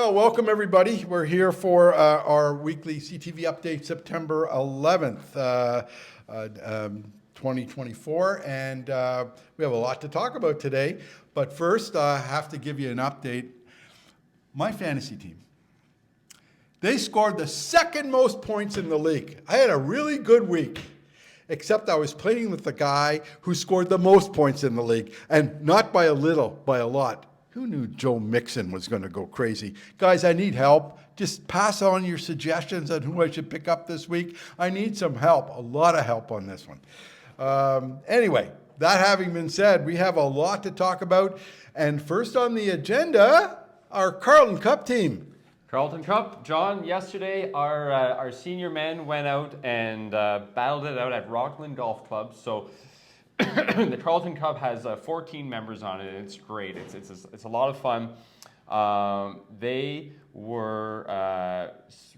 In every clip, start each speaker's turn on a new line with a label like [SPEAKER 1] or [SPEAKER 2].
[SPEAKER 1] Well, welcome everybody. We're here for our weekly CTV update, September 11th, 2024, and we have a lot to talk about today. But first, I have to give you an update. My fantasy team, they scored the second most points in the league. I had a really good week, except I was playing with the guy who scored the most points in the league, and not by a little, by a lot. Who knew Joe Mixon was going to go crazy? Guys, I need help. Just pass on your suggestions on who I should pick up this week. I need some help, a lot of help on this one. Anyway, that having been said, we have a lot to talk about. And first on the agenda, our Carleton Cup team.
[SPEAKER 2] Carleton Cup, John, yesterday our senior men went out and battled it out at Rockland Golf Club. So the Carleton Cup has 14 members on it, and it's great. It's a lot of fun. They were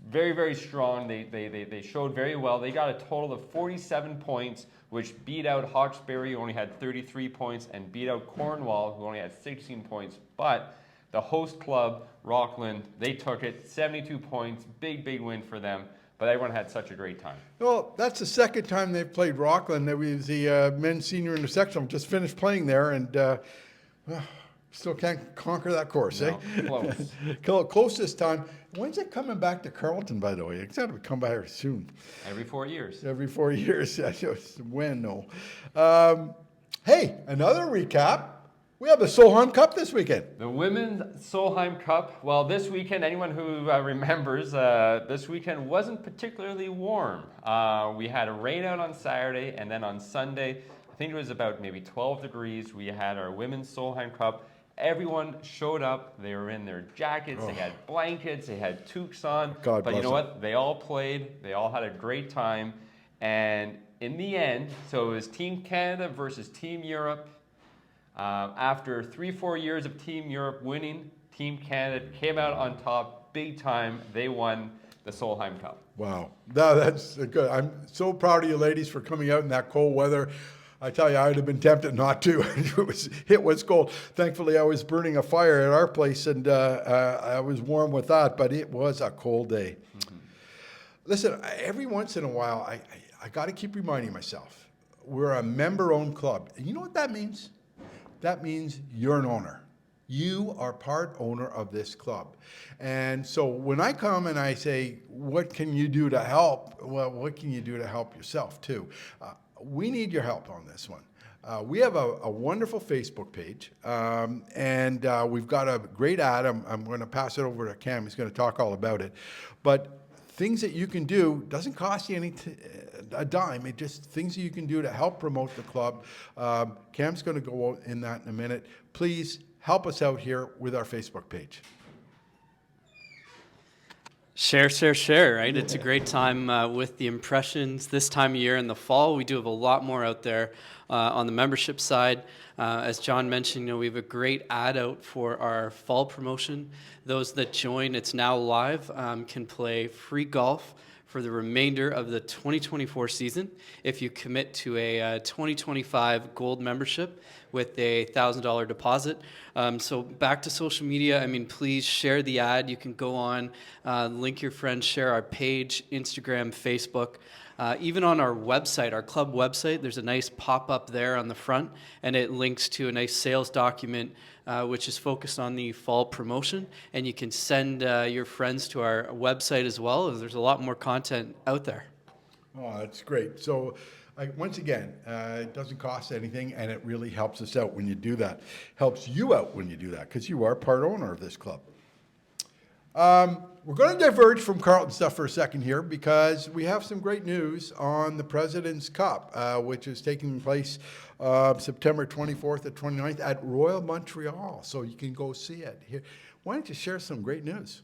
[SPEAKER 2] very, very strong. They showed very well. They got a total of 47 points, which beat out Hawkesbury, who only had 33 points, and beat out Cornwall, who only had 16 points. But the host club, Rockland, they took it, 72 points, big win for them. But everyone had such a great time.
[SPEAKER 1] Well, that's the second time they've played Rockland. There was the men's senior intersectional. Just finished playing there, and still can't conquer that course,
[SPEAKER 2] No,
[SPEAKER 1] Close. Close this time. When's it coming back to Carleton, by the way? It's got to come back soon.
[SPEAKER 2] Every 4 years.
[SPEAKER 1] Every 4 years. When, no. Hey, another recap. We have the Solheim Cup this weekend.
[SPEAKER 2] The Women's Solheim Cup. Well, this weekend, anyone who remembers, this weekend wasn't particularly warm. We had a rain out on Saturday, and then on Sunday, I think it was about maybe 12 degrees. We had our Women's Solheim Cup. Everyone showed up. They were in their jackets. They had blankets. They had toques on.
[SPEAKER 1] God
[SPEAKER 2] but you know
[SPEAKER 1] bless
[SPEAKER 2] what? They all played. They all had a great time. And in the end, so it was Team Canada versus Team Europe. After 3-4 years of Team Europe winning, Team Canada came out on top big time. They won the Solheim Cup.
[SPEAKER 1] Wow, that's good. I'm so proud of you ladies for coming out in that cold weather. I tell you, I would have been tempted not to. It was cold. Thankfully, I was burning a fire at our place, and I was warm with that, but it was a cold day. Mm-hmm. Listen, every once in a while, I got to keep reminding myself, we're a member-owned club. And you know what that means? That means you're an owner. You are part owner of this club. And so when I come and I say, what can you do to help? Well, what can you do to help yourself too? We need your help on this one. We have a wonderful Facebook page, and we've got a great ad. I'm going to pass it over to Cam. He's going to talk all about it. But things that you can do, doesn't cost you a dime. It just things that you can do to help promote the club. Cam's going to go in that in a minute. Please help us out here with our Facebook page.
[SPEAKER 3] Share, right? It's a great time with the impressions this time of year in the fall. We do have a lot more out there on the membership side. As John mentioned, we have a great ad out for our fall promotion. Those that join, it's now live, can play free golf for the remainder of the 2024 season if you commit to a 2025 gold membership with a $1,000 deposit. So back to social media. Please share the ad. You can go on, link your friends, share our page, Instagram, Facebook. Even on our website, our club website, there's a nice pop-up there on the front, and it links to a nice sales document which is focused on the fall promotion, and you can send your friends to our website as well. There's a lot more content out there.
[SPEAKER 1] Oh, that's great. So once again, it doesn't cost anything, and it really helps us out when you do that. Helps you out when you do that, because you are part owner of this club. We're going to diverge from Carleton stuff for a second here because we have some great news on the President's Cup, which is taking place September 24th and 29th at Royal Montreal. So you can go see it here. Why don't you share some great news?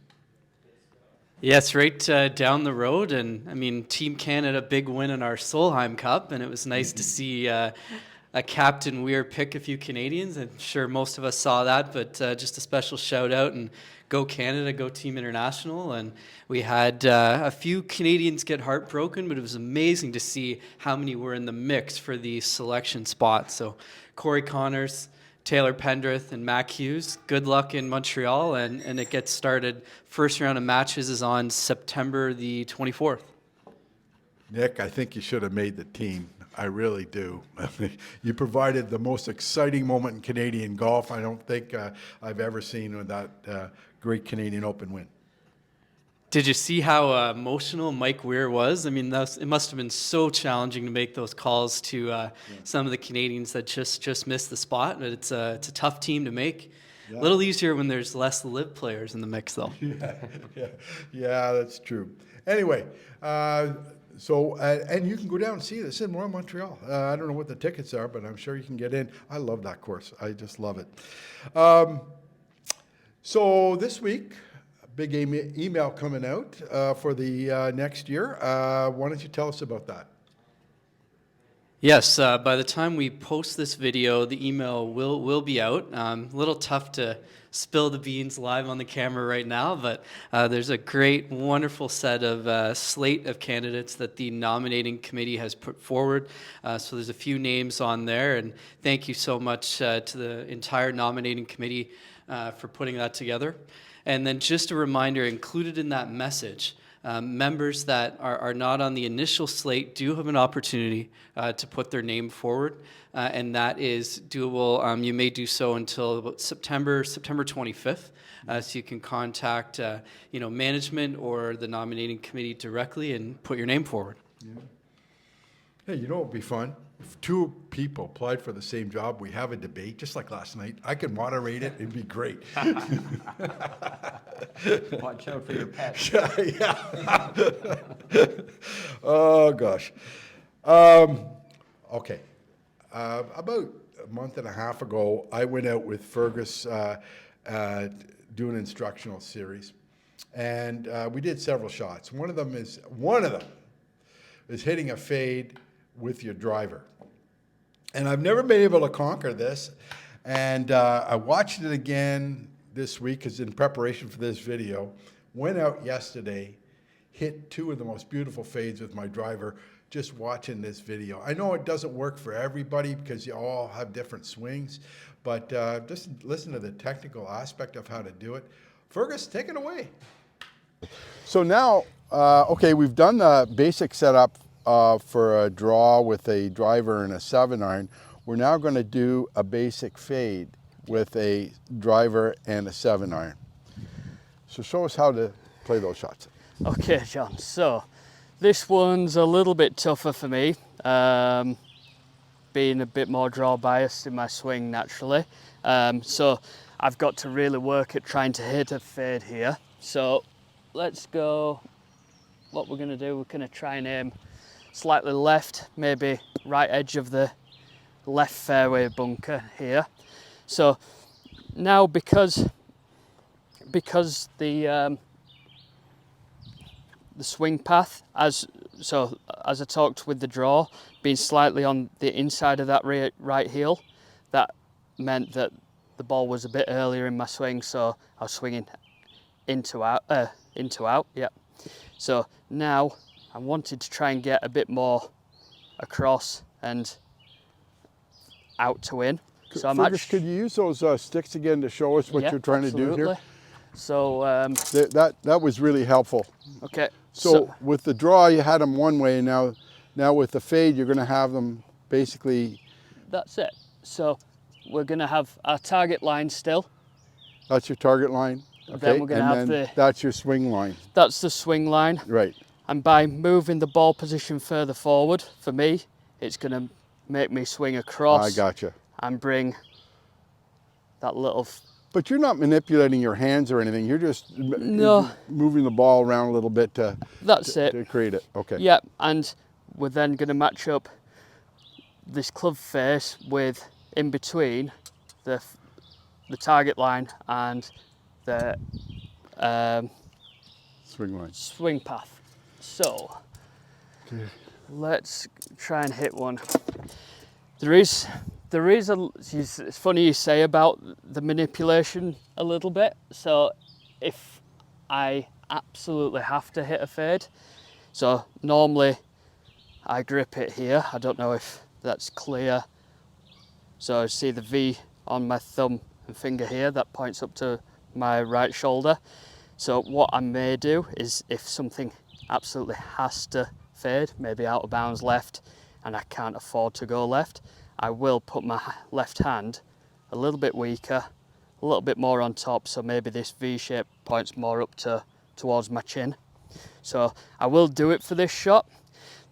[SPEAKER 3] Yes, right down the road. And Team Canada, big win in our Solheim Cup. And it was nice to see a Captain Weir pick a few Canadians. I'm sure most of us saw that, but just a special shout out and go Canada, go Team International. And we had a few Canadians get heartbroken, but it was amazing to see how many were in the mix for the selection spots. So Corey Connors, Taylor Pendrith and Mac Hughes. Good luck in Montreal, and it gets started. First round of matches is on September the 24th.
[SPEAKER 1] Nick, I think you should have made the team. I really do. You provided the most exciting moment in Canadian golf I don't think I've ever seen with that great Canadian Open win.
[SPEAKER 3] Did you see how emotional Mike Weir was? I mean, it must have been so challenging to make those calls to some of the Canadians that just missed the spot. But it's a tough team to make.
[SPEAKER 1] Yeah.
[SPEAKER 3] A little easier when there's less live players in the mix, though.
[SPEAKER 1] Yeah, that's true. Anyway, so and you can go down and see this in Montreal. I don't know what the tickets are, but I'm sure you can get in. I love that course. I just love it. So this week, big email coming out for the next year. Why don't you tell us about that?
[SPEAKER 3] Yes, by the time we post this video, the email will be out. A little tough to spill the beans live on the camera right now, but there's a great, wonderful set of slate of candidates that the nominating committee has put forward. So there's a few names on there, and thank you so much to the entire nominating committee for putting that together. And then just a reminder, included in that message, members that are not on the initial slate do have an opportunity to put their name forward, and that is doable. You may do so until about September 25th, so you can contact management or the nominating committee directly and put your name forward.
[SPEAKER 1] Yeah. Hey, you know what would be fun? If two people applied for the same job, we have a debate, just like last night. I could moderate it. It'd be great.
[SPEAKER 2] Watch out for your pet.
[SPEAKER 1] Yeah. Oh, gosh. Okay. About a month and a half ago, I went out with Fergus do an instructional series. And we did several shots. One of them is hitting a fade with your driver. And I've never been able to conquer this. And I watched it again this week because in preparation for this video, went out yesterday, hit two of the most beautiful fades with my driver just watching this video. I know it doesn't work for everybody because you all have different swings, but just listen to the technical aspect of how to do it. Fergus, take it away. So now, okay, we've done the basic setup for a draw with a driver and a 7-iron. We're now going to do a basic fade with a driver and a 7-iron. So show us how to play those shots.
[SPEAKER 4] Okay, John, so this one's a little bit tougher for me, being a bit more draw biased in my swing naturally. So I've got to really work at trying to hit a fade here. So let's go, what we're going to do, we're going to try and aim slightly left, maybe right edge of the left fairway bunker here. So now because the swing path, as I talked with the draw, being slightly on the inside of that right heel, that meant that the ball was a bit earlier in my swing, so I was swinging into out, yeah. So now I wanted to try and get a bit more across and out to in. So I'm
[SPEAKER 1] Fergus, could you use those sticks again to show us what you're trying to do here?
[SPEAKER 4] So
[SPEAKER 1] that was really helpful.
[SPEAKER 4] okay.
[SPEAKER 1] So with the draw, you had them one way. Now with the fade, you're going to have them basically.
[SPEAKER 4] That's it. So we're going to have our target line still.
[SPEAKER 1] That's your target line. Okay.
[SPEAKER 4] Then we're going to have
[SPEAKER 1] that's your swing line.
[SPEAKER 4] That's the swing line.
[SPEAKER 1] Right.
[SPEAKER 4] And by moving the ball position further forward, for me, it's going to make me swing across.
[SPEAKER 1] I gotcha.
[SPEAKER 4] And bring that little.
[SPEAKER 1] But you're not manipulating your hands or anything. You're just moving the ball around a little bit to create it. Okay.
[SPEAKER 4] Yeah, and we're then going to match up this club face with in between the target line and the swing path. So let's try and hit one. There is it's funny you say about the manipulation a little bit. So if I absolutely have to hit a fade, so normally I grip it here. I don't know if that's clear. So see the V on my thumb and finger here that points up to my right shoulder. So what I may do is, if something absolutely has to fade, maybe out of bounds left and I can't afford to go left, I will put my left hand a little bit weaker, a little bit more on top, so maybe this V shape points more up towards my chin. So I will do it for this shot.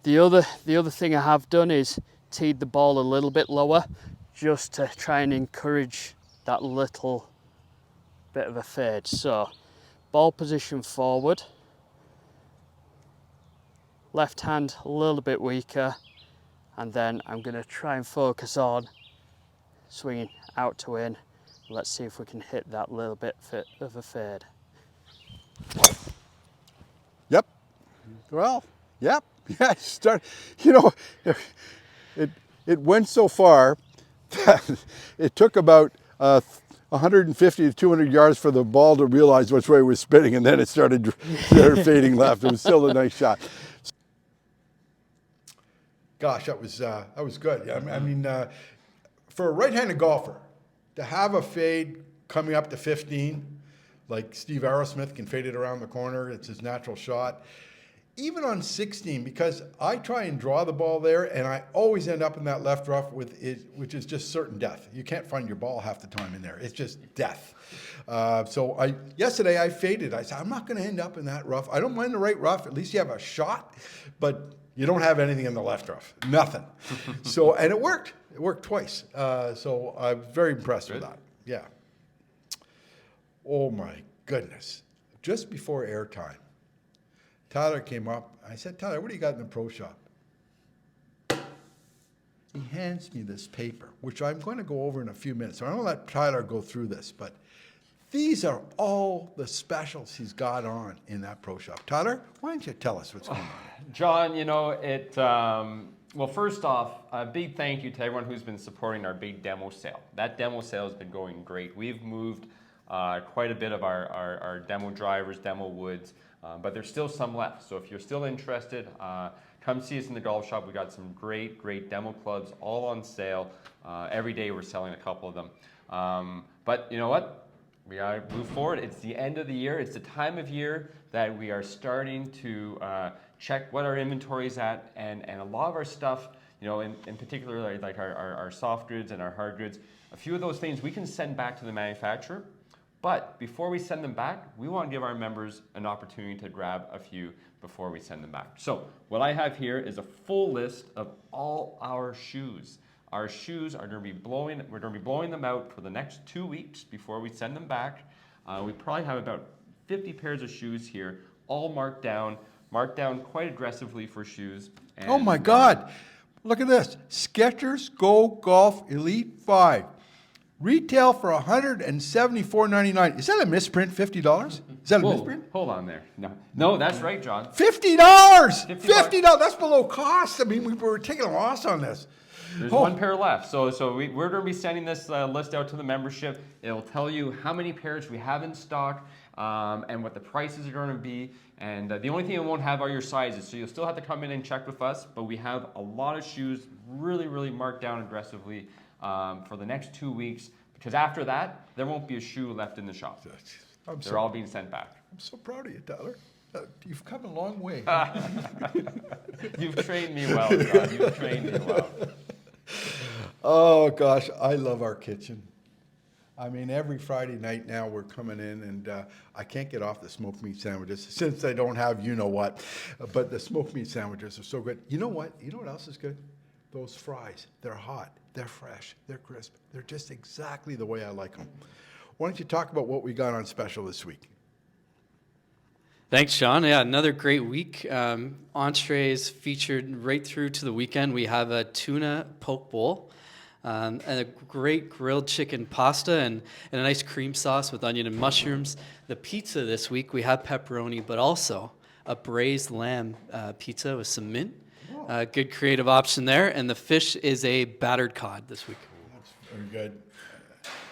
[SPEAKER 4] The other thing I have done is teed the ball a little bit lower, just to try and encourage that little bit of a fade. So ball position forward, left hand a little bit weaker, and then I'm going to try and focus on swinging out to in. Let's see if we can hit that little bit of a fade.
[SPEAKER 1] Yep. Well, yep. Yeah, you know, it went so far that it took about 150 to 200 yards for the ball to realize which way it was spinning, and then it started fading left. It was still a nice shot. Gosh, that was good. I mean, for a right-handed golfer, to have a fade coming up to 15, like Steve Arrowsmith can fade it around the corner, it's his natural shot. Even on 16, because I try and draw the ball there, and I always end up in that left rough with it, which is just certain death. You can't find your ball half the time in there. It's just death. So yesterday I faded. I said, I'm not going to end up in that rough. I don't mind the right rough. At least you have a shot, but you don't have anything in the left rough. Nothing. So, and it worked. It worked twice. So I'm very impressed with that. Yeah. Oh my goodness. Just before airtime, Tyler came up. I said, Tyler, what do you got in the pro shop? He hands me this paper, which I'm going to go over in a few minutes. So I'm going to let Tyler go through this, but these are all the specials he's got on in that pro shop. Tyler, why don't you tell us what's going on?
[SPEAKER 2] John, you know, well, first off, a big thank you to everyone who's been supporting our big demo sale. That demo sale has been going great. We've moved quite a bit of our demo drivers, demo woods, but there's still some left. So if you're still interested, come see us in the golf shop. We got some great demo clubs all on sale. Every day we're selling a couple of them. But you know what? We gotta move forward. It's the end of the year. It's the time of year that we are starting to check what our inventory is at, and a lot of our stuff, you know, in particular like our soft goods and our hard goods, a few of those things we can send back to the manufacturer. But before we send them back, we want to give our members an opportunity to grab a few before we send them back. So what I have here is a full list of all our shoes. Our shoes are going to be we're going to be blowing them out for the next 2 weeks before we send them back. We probably have about 50 pairs of shoes here, all marked down quite aggressively for shoes. And,
[SPEAKER 1] Oh my God. Look at this. Skechers Go Golf Elite 5. Retail for $174.99. Is that a misprint, $50? Is that a
[SPEAKER 2] whoa,
[SPEAKER 1] misprint?
[SPEAKER 2] hold on there. No, that's right, John.
[SPEAKER 1] $50! $50! That's below cost. I mean, we were taking a loss on this.
[SPEAKER 2] There's one pair left. So we're going to be sending this list out to the membership. It'll tell you how many pairs we have in stock and what the prices are going to be. And the only thing it won't have are your sizes. So you'll still have to come in and check with us. But we have a lot of shoes really marked down aggressively for the next 2 weeks. Because after that, there won't be a shoe left in the shop. They're all being sent back.
[SPEAKER 1] I'm so proud of you, Tyler. You've come a long way.
[SPEAKER 2] You've trained me well, John. You've trained me well.
[SPEAKER 1] Oh, gosh, I love our kitchen. I mean, every Friday night now we're coming in, and I can't get off the smoked meat sandwiches since I don't have you-know-what. But the smoked meat sandwiches are so good. You know what? You know what else is good? Those fries. They're hot. They're fresh. They're crisp. They're just exactly the way I like them. Why don't you talk about what we got on special this week?
[SPEAKER 3] Thanks, Sean. Yeah, another great week. Entrees featured right through to the weekend. We have a tuna poke bowl, and a great grilled chicken pasta, and a nice cream sauce with onion and mushrooms. The pizza this week, we have pepperoni, but also a braised lamb pizza with some mint. Good creative option there. And the fish is a battered cod this week.
[SPEAKER 1] That's very good.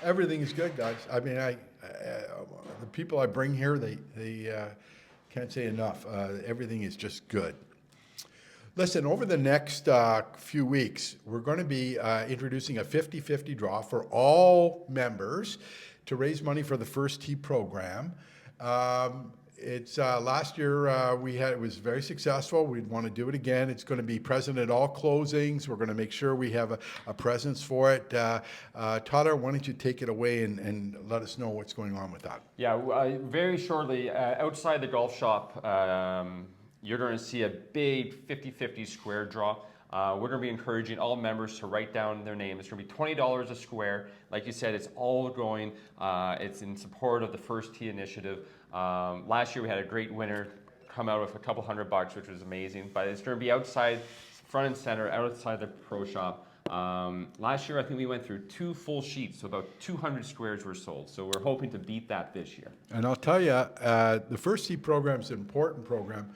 [SPEAKER 1] Everything is good, guys. I mean, the people I bring here, they can't say enough. Everything is just good. Listen, over the next few weeks, we're going to be introducing a 50-50 draw for all members to raise money for the First Tee program. It's last year it was very successful. We'd want to do it again. It's going to be present at all closings. We're going to make sure we have a presence for it. Tyler, why don't you take it away and let us know what's going on with that?
[SPEAKER 2] Yeah, very shortly, outside the golf shop, you're going to see a big 50-50 square draw. We're going to be encouraging all members to write down their name. It's going to be $20 a square. Like you said, it's all going. It's in support of the First Tee initiative. Last year we had a great winner come out with a couple $100, which was amazing. But it's going to be outside, front and center, outside the pro shop. Last year I think we went through 2 full sheets, so about 200 squares were sold. So we're hoping to beat that this year.
[SPEAKER 1] And I'll tell you, the First Tee program is an important program.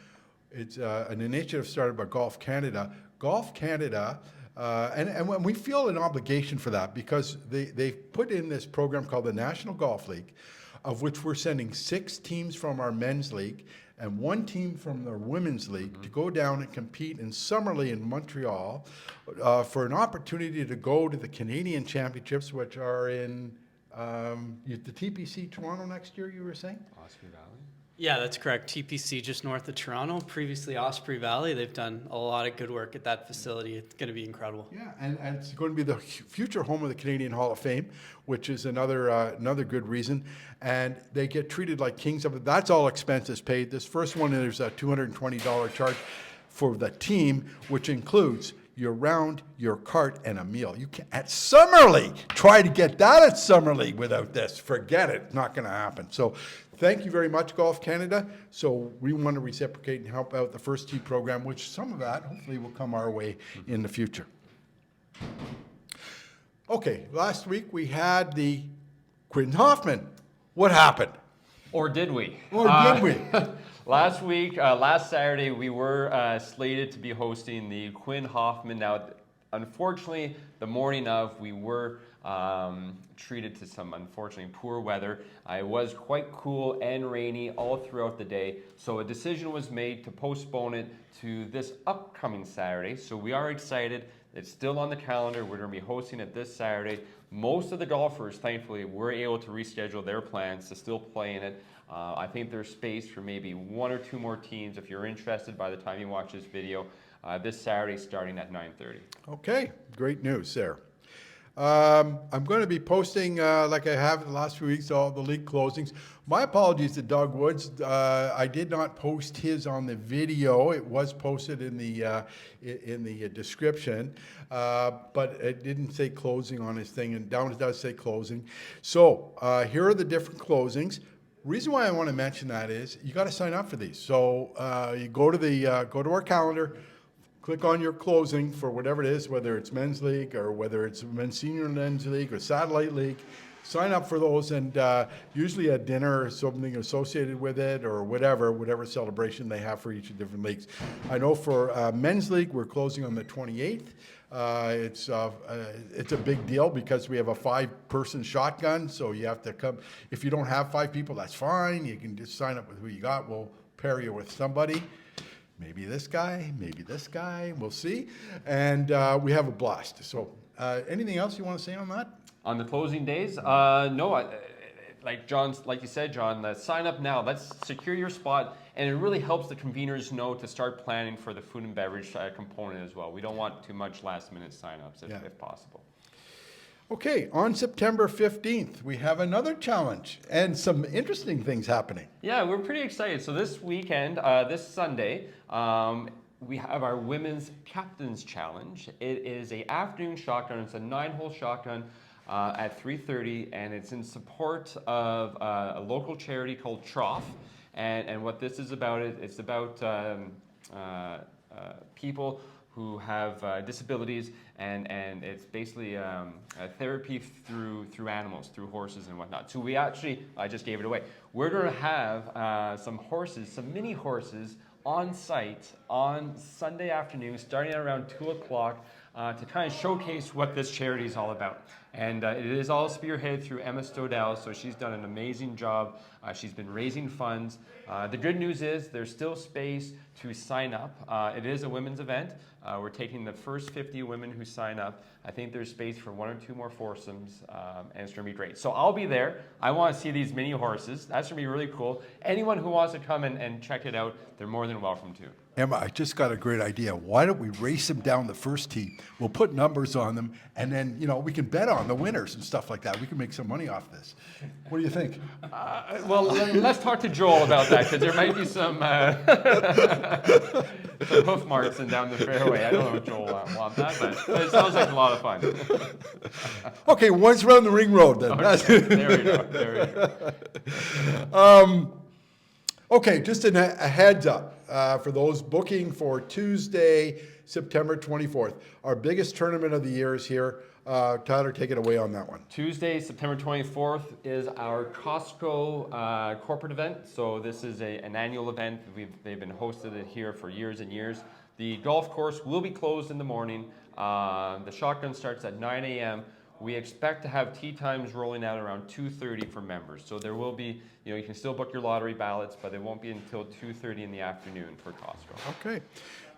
[SPEAKER 1] It's an initiative started by Golf Canada. Golf Canada, and we feel an obligation for that because they've put in this program called the National Golf League, of which we're sending 6 teams from our men's league and 1 team from the women's league to go down and compete in Summerlee in Montreal for an opportunity to go to the Canadian Championships, which are in the TPC Toronto next year, you were saying?
[SPEAKER 2] Osprey Valley.
[SPEAKER 3] Yeah, that's correct. TPC just north of Toronto, previously Osprey Valley. They've done a lot of good work at that facility. It's going to be incredible.
[SPEAKER 1] Yeah, and it's going to be the future home of the Canadian Hall of Fame, which is another good reason. And they get treated like kings of it. That's all expenses paid. This first one, there's a $220 charge for the team, which includes your round, your cart, and a meal. You can at Summerlee. Try to get that at Summerlee without this. Forget it. Not going to happen. So thank you very much, Golf Canada. So we want to reciprocate and help out the First Tee program, which some of that hopefully will come our way in the future. Okay, last week we had the Quinn Hoffman. What happened?
[SPEAKER 2] Or did we?
[SPEAKER 1] Or did we?
[SPEAKER 2] Last week, last Saturday, we were slated to be hosting the Quinn Hoffman. Now, unfortunately, the morning of, we were treated to some, unfortunately, poor weather. It was quite cool and rainy all throughout the day. So a decision was made to postpone it to this upcoming Saturday. So we are excited. It's still on the calendar. We're going to be hosting it this Saturday. Most of the golfers, thankfully, were able to reschedule their plans to still play in it. I think there's space for maybe 1 or 2 more teams if you're interested by the time you watch this video. This Saturday starting at 9:30.
[SPEAKER 1] Okay, great news there. I'm going to be posting, like I have in the last few weeks, all the league closings. My apologies to Doug Woods. I did not post his on the video. It was posted in the description, but it didn't say closing on his thing, and down it does say closing. So here are the different closings. Reason why I want to mention that is you got to sign up for these. So you go to our calendar. Click on your closing for whatever it is, whether it's men's league or whether it's men's senior men's league or satellite league. Sign up for those, and usually a dinner or something associated with it or whatever celebration they have for each of the different leagues. I know for men's league, we're closing on the 28th. It's a big deal because we have a 5-person shotgun, so you have to come. If you don't have 5 people, that's fine. You can just sign up with who you got. We'll pair you with somebody. Maybe this guy, we'll see. And we have a blast. So anything else you want to say on that?
[SPEAKER 2] On the closing days? No, like you said, John, sign up now. Let's secure your spot. And it really helps the conveners know to start planning for the food and beverage component as well. We don't want too much last-minute sign-ups if possible.
[SPEAKER 1] Okay, on September 15th, we have another challenge and some interesting things happening.
[SPEAKER 2] Yeah, we're pretty excited. So this weekend, this Sunday, we have our Women's Captain's Challenge. It is an afternoon shotgun. It's a 9-hole shotgun at 3:30, and it's in support of a local charity called Trough. And what this is about, it's about people who have disabilities, and it's basically therapy through animals, through horses and whatnot. So I just gave it away. we're going to have some horses, some mini horses on site on Sunday afternoon, starting at around 2 o'clock, to kind of showcase what this charity is all about. And it is all spearheaded through Emma Stodell, so she's done an amazing job. She's been raising funds. The good news is there's still space to sign up. It is a women's event. We're taking the first 50 women who sign up. I think there's space for 1 or 2 more foursomes, and it's going to be great. So I'll be there. I want to see these mini horses. That's going to be really cool. Anyone who wants to come and check it out, they're more than welcome to.
[SPEAKER 1] Emma, I just got a great idea. Why don't we race them down the first tee? We'll put numbers on them, and then, we can bet on the winners and stuff like that. We can make some money off this. What do you think?
[SPEAKER 2] Well, let's talk to Joel about that, because there might be some hoof marks and down the fairway. I don't know if Joel wants that, but it sounds like a lot of fun.
[SPEAKER 1] Okay, once around the ring road then.
[SPEAKER 2] There we go.
[SPEAKER 1] Okay, just a heads up for those booking for Tuesday, September 24th. Our biggest tournament of the year is here. Tyler, take it away on that one.
[SPEAKER 2] Tuesday, September 24th is our Costco corporate event. So this is an annual event. They've been hosted it here for years and years. The golf course will be closed in the morning. The shotgun starts at 9 a.m. We expect to have tee times rolling out around 2:30 for members. So there will be, you can still book your lottery ballots, but it won't be until 2:30 in the afternoon for Costco.
[SPEAKER 1] Okay.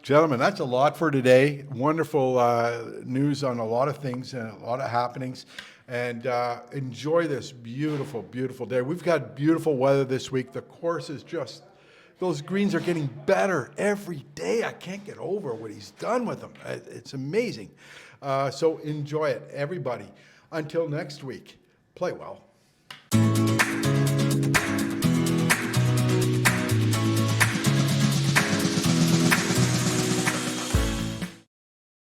[SPEAKER 1] Gentlemen, that's a lot for today. Wonderful news on a lot of things and a lot of happenings. And enjoy this beautiful, beautiful day. We've got beautiful weather this week. The course is just, those greens are getting better every day. I can't get over what he's done with them. It's amazing. So enjoy it, everybody. Until next week, play well.